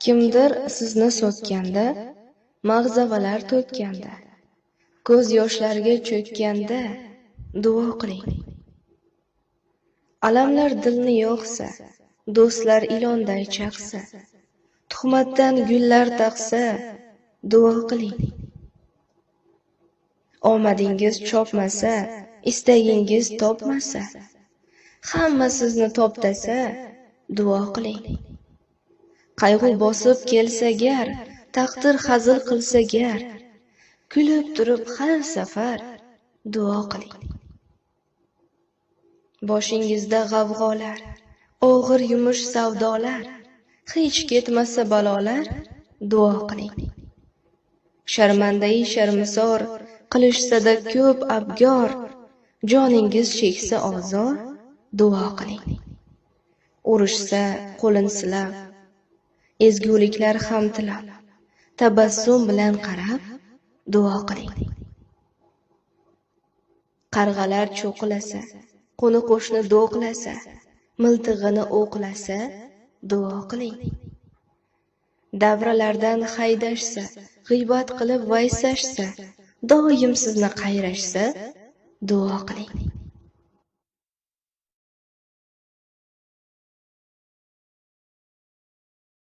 Kimdir sizni sotganda, mag'zavalar to'kkanda, ko'z yoshlarga cho'kkanda duo qiling. Alamlar dilni yoqsa, do'stlar ilonday chaqsa, tuhmatdan gullar taqsa, duo qiling. Omadingiz chopmasa, istagingiz topmasa, hamma sizni toptasa, duo qiling. Qayg'u bosib kelsa gar, taqdir hazil qilsa gar, kulib turib har safar duo qiling. Boshingizda g'avg'olar, og'ir yumush savdolar, hech ketmasa balolar, duo qiling. Sharmandai sharmisor qilishsada ko'p abgor, joningiz cheksa ozor, duo qiling. Urushsa qo'lin silab, ezguliklar ham tilab, tabassum bilan qarab, duo qiling. Qarg'alar cho'qilasa, qo'ni qo'shni do'qlasa, miltig'ini o'qlasa, duo qiling. Davralardan haydashsa, g'iybat qilib vaysashsa, doim sizni qayrashsa, duo qiling.